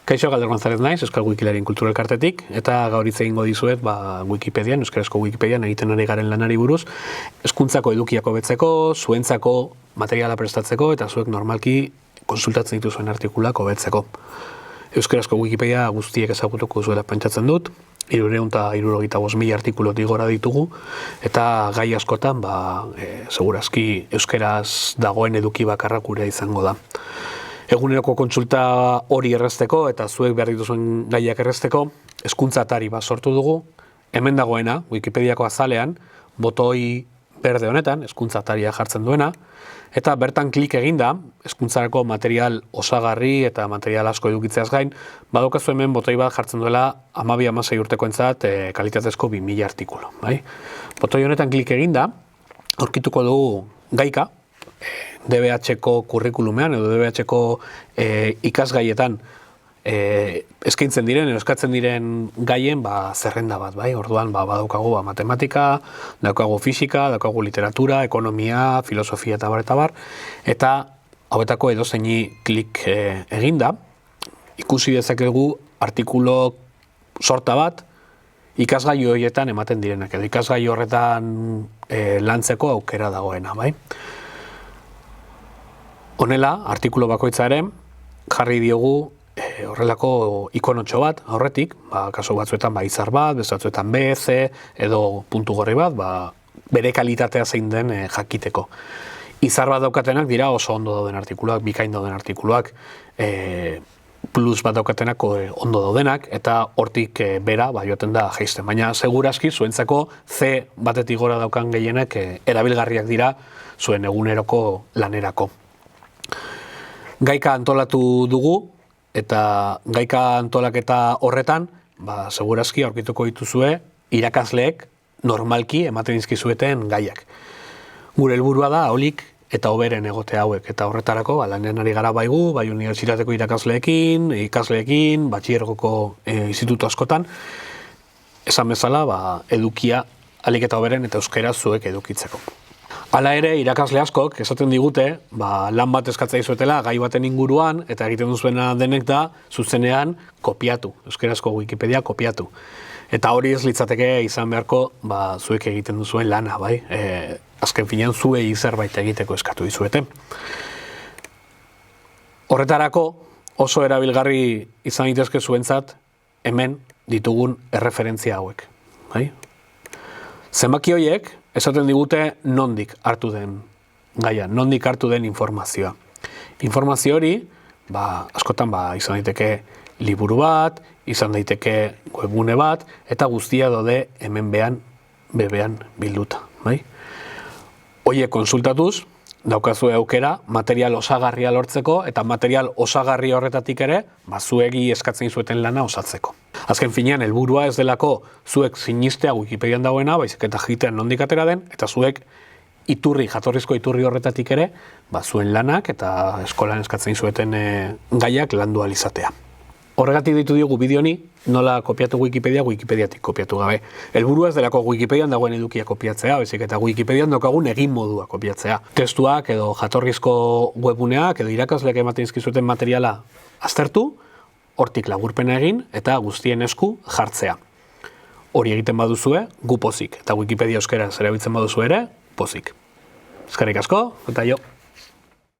Kaixo, Galder González naiz, Euskal Wikilarien Kultura Elkartetik, eta gaur hitz egingo dizuet Wikipedian, euskarazko Wikipedian egiten ari garen lanari buruz, hezkuntzako edukiak hobetzeko, zuentzako materiala prestatzeko eta zuek normalki konsultatzen dituzuen artikulak hobetzeko. Euskarazko Wikipedia guztiek ezagutuko zuela pentsatzen dut, 375.000 artikulotik gora ditugu, eta gai askotan, segurazki euskaraz dagoen eduki bakarra gure izango da. Eguneroko kontsulta hori errazteko eta zuek behar dituzuen gaiak errazteko, hezkuntza atari bat sortu dugu. Hemen dagoena, Wikipediako azalean, botoi berde honetan, hezkuntza ataria jartzen duena, eta bertan klik eginda, hezkuntzarako material osagarri eta material asko edukitzeaz gain, badaukazu hemen botoi bat jartzen duela 12-16 urtekoentzat kalitatezko 2000 artikulu. Botoi honetan klik eginda, aurkituko dugu gaika, DBH-ko kurrikulumean edo DBH-ko ikasgaietan eskaintzen diren, eskatzen diren gaien zerrenda bat, orduan badaukagu matematika, daukagu fisika, daukagu literatura, ekonomia, filosofia eta bar, eta hauetako edozeini klik eginda, ikusi dezakegu artikulu sorta bat ikasgai horietan ematen direnak, edo ikasgai horretan lantzeko aukera dagoena, Honela, artikulu bakoitzaren jarri diogu horrelako ikonotxo bat aurretik, kasu batzuetan izar bat, bezatzuetan B, C, edo puntu gorri bat, bere kalitatea zein den jakiteko. Izar bat daukatenak dira oso ondo dauden artikuluak, bikain dauden artikuluak, plus bat daukatenak ondo daudenak, eta hortik bera joaten da jaisten. Baina segurazki zuentzako C batetik gora daukan gehienak erabilgarriak dira zuen eguneroko lanerako. Gaika antolatu dugu, eta gaika antolaketa horretan, segurazki aurkituko dituzue irakasleek normalki ematen dizkizueten gaiak. Gure helburua da aholik eta hoberen egote hauek, eta horretarako lanean ari gara baigu, bai unibertsitateko irakasleekin, ikasleekin, batxilergoko institutu askotan, esan bezala edukia ahalik eta hoberen eta euskara zuek edukitzeko. Hala ere, irakasle askok esaten digute, lan bat eskatzea izuetela gai baten inguruan, eta egiten duzuena denek da, zuzenean kopiatu, euskarazko Wikipedia kopiatu. Eta hori ez litzateke izan beharko, zuek egiten duzuen lana, azken finean zuei zerbait egiteko eskatu dizuete. Horretarako oso erabilgarri izan daitezke zuentzat hemen ditugun erreferentzia hauek. Zenbaki horiek esaten digute nondik hartu den gaia, nondik hartu den informazioa. Informazio hori, askotan izan daiteke liburu bat, izan daiteke webgune bat, eta guztia daude hemen bebean bilduta. Horiek konsultatuz, daukazue aukera material osagarria lortzeko, eta material osagarri horretatik ere, zuegi eskatzen zueten lana osatzeko. Azken finean, helburua ez delako zuek sinistea Wikipedian dagoena, baizik eta jitean nondik atera den, eta zuek jatorrizko iturri horretatik ere, zuen lanak eta eskolan eskatzen zueten gaiak landu ahal izatea. Horregatik ditu diogu bideoni, nola kopiatu Wikipedia, Wikipediatik kopiatu gabe. Helburua ez delako Wikipedian dagoen edukia kopiatzea, baizik eta Wikipedian daukagun egin modua kopiatzea. Testuak edo jatorrizko webguneak edo irakasleak ematen dizkizuten materiala aztertu, hortik laburpena egin eta guztien esku jartzea. Hori egiten baduzue, gu pozik, eta Wikipedia euskaraz erabiltzen baduzu ere, pozik. Eskerrik asko, eta jo.